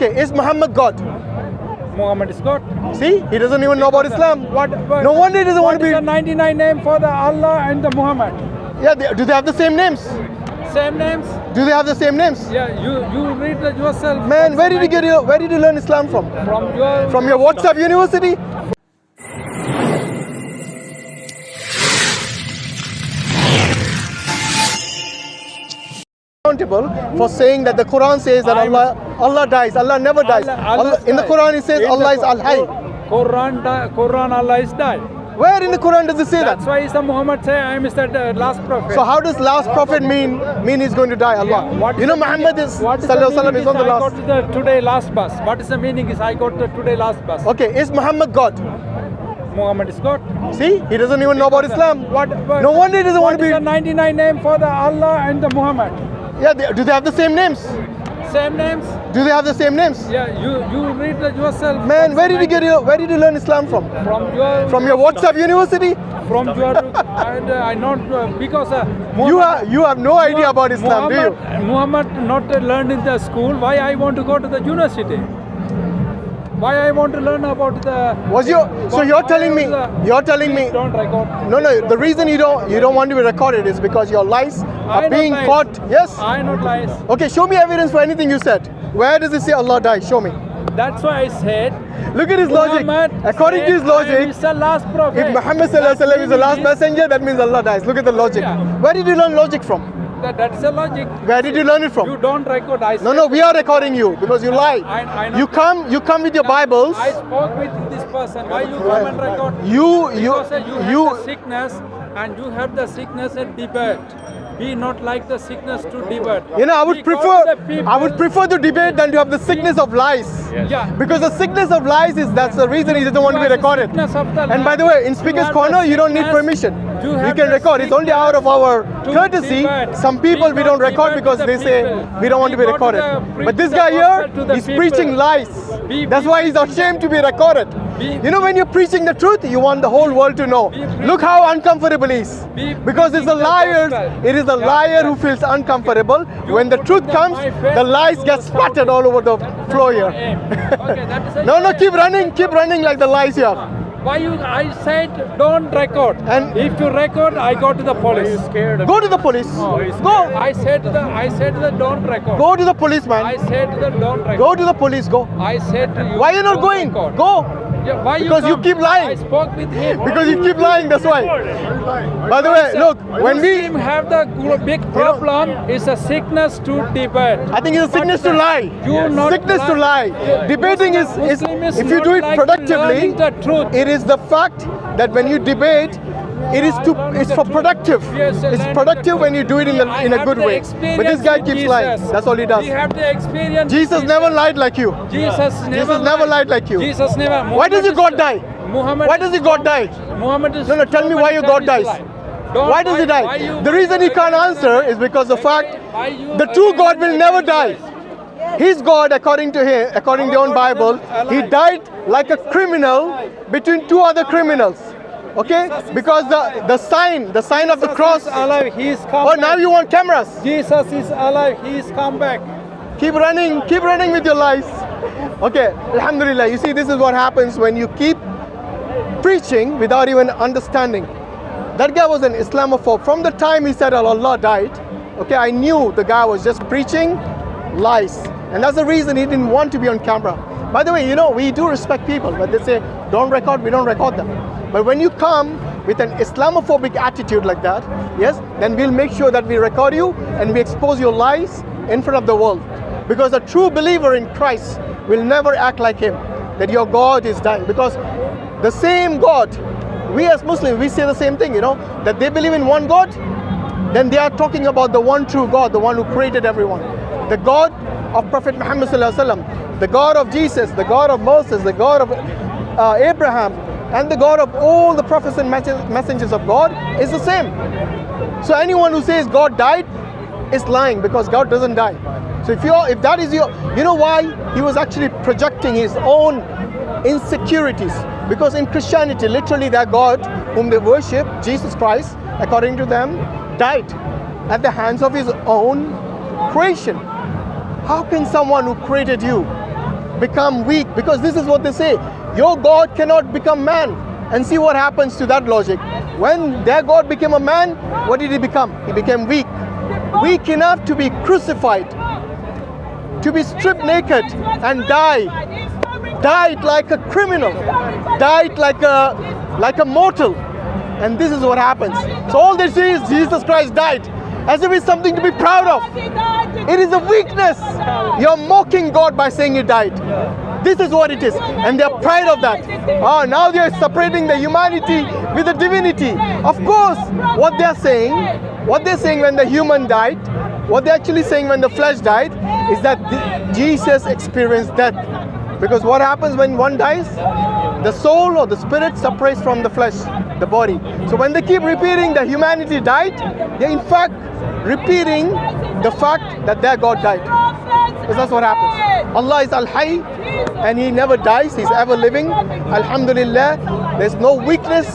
Okay, is Muhammad God? Muhammad is God. See, he doesn't even know about Islam. What? No wonder he doesn't want to be. What is the 99 name for the Allah and the Muhammad? Yeah, do they have the same names? Same names? Do they have the same names? Yeah, you read that yourself. Man, where did you learn Islam from? From Your WhatsApp university? Accountable for saying that the Quran says that Allah dies. Allah never dies. In the Quran it says Allah is Al-Hayy. Quran Allah is died. Where in the Quran does it say that? That's why Isa Muhammad say I am the last prophet. So how does last prophet mean he's going to die? Allah. Muhammad is sallallahu is on the last. I got the today last bus. What is the meaning is I got the today last bus. Okay, is Muhammad God? Muhammad is God. See, he doesn't even know about Islam. No wonder he doesn't want to be. What is the 99 name for the Allah and the Muhammad? Yeah, do they have the same names? Same names? Do they have the same names? Yeah, you read that yourself. Man, where did you learn Islam from? From your WhatsApp university? From your I not because you have no idea about Islam, do you? Muhammad not learned in the school. Why I want to go to the university? Why I want to learn about the? So you're telling me? Don't record. No. The reason you don't want to be recorded is because your lies are being caught. Yes. I not lies. Okay, show me evidence for anything you said. Where does it say Allah died? Show me. That's why I said. Look at his logic. According to his logic, he's the last prophet. If Muhammad sallallahu is the last messenger, that means Allah dies. Look at the logic. Yeah. Where did you learn logic from? That's the logic. Where did you learn it from? You don't record. No, we are recording you because you lie. I know. You come with your Bibles. I spoke with this person. Why you come and record? Because you have the sickness and you have the sickness and debate. Be not like the sickness to debate. I would prefer to debate than to have the sickness of lies. Yes. Yeah. Because the sickness of lies that's the reason he doesn't want to be recorded. And by the way, in Speaker's Corner, you don't need permission. You can record. It's only out of our courtesy. Some people we don't record because they say we don't want to be recorded. But this guy here, he's preaching lies. That's why he's ashamed to be recorded. When you're preaching the truth, you want the whole world to know. Look how uncomfortable he is. Because it's the liars. It is the liar who feels uncomfortable. When the truth comes, the lies get splattered all over the floor here. No, keep running like the lies here. I said don't record. And if you record, I go to the police. Are you scared? Go to the police. Go. I said that don't record. Go to the police, man. I said that don't record. Go to the police. Go. I said to you. Why are you not going? Record. Go. Yeah, why because you keep lying. I spoke with him. Because you keep lying, that's why. By the way, look, when we have the big problem is a sickness to debate. I think it's a sickness to lie. Sickness to lie. Debating is if you do it productively, it is the fact that when you debate, it's for productive. It's productive when you do it in a good way. But this guy keeps lying. That's all he does. We have the experience. Jesus never lied like you. Jesus never lied like you. Jesus never. Why does your God die? Why does your God die? Muhammad is. No, tell me why your God dies. Why does he die? The reason he can't answer is because the fact the true God will never die. His God, according to the own Bible, he died like a criminal between two other criminals. Okay? Because the sign of the cross. Alive. He is come back. Now you want cameras. Jesus is alive. He is come back. Keep running with your lies. Okay, alhamdulillah. You see, this is what happens when you keep preaching without even understanding. That guy was an Islamophobe. From the time he said Allah died, okay, I knew the guy was just preaching lies. And that's the reason he didn't want to be on camera. By the way, we do respect people. When they say, don't record, we don't record them. But when you come with an Islamophobic attitude like that, yes, then we'll make sure that we record you and we expose your lies in front of the world. Because a true believer in Christ will never act like him, that your God is dying. Because the same God, we as Muslims, we say the same thing, that they believe in one God, then they are talking about the one true God, the one who created everyone. The God of Prophet Muhammad sallallahu alaihi wasallam, the God of Jesus, the God of Moses, the God of Abraham, and the God of all the prophets and messengers of God is the same. So anyone who says God died is lying, because God doesn't die. So if that is why he was actually projecting his own insecurities. Because in Christianity, literally their God whom they worship, Jesus Christ, according to them, died at the hands of his own creation. How can someone who created you become weak, because this is what they say, your God cannot become man. And see what happens to that logic. When their God became a man, what did he become? He became weak. Weak enough to be crucified, to be stripped naked and die. Died like a criminal, died like a mortal. And this is what happens. So all they say is Jesus Christ died, as if it's something to be proud of. It is a weakness. You're mocking God by saying he died. This is what it is, and they're proud of that. Now they're separating the humanity with the divinity. Of course, what they're saying when the human died, what they're actually saying when the flesh died, is that Jesus experienced death. Because what happens when one dies? The soul or the spirit separates from the flesh, the body. So when they keep repeating that humanity died, they're in fact repeating the fact that their God died. Because that's what happens. Allah is Al-Hayy, and he never dies, he's ever living. Alhamdulillah, there's no weakness.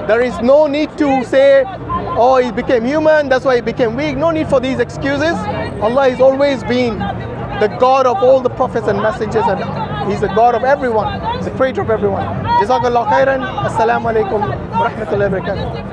There is no need to say, oh, he became human, that's why he became weak. No need for these excuses. Allah has always been the God of all the prophets and messengers, and he's the God of everyone. He's the creator of everyone. Jazakallah khairan. Assalamu alaikum wa rahmatullahi wa barakatuh.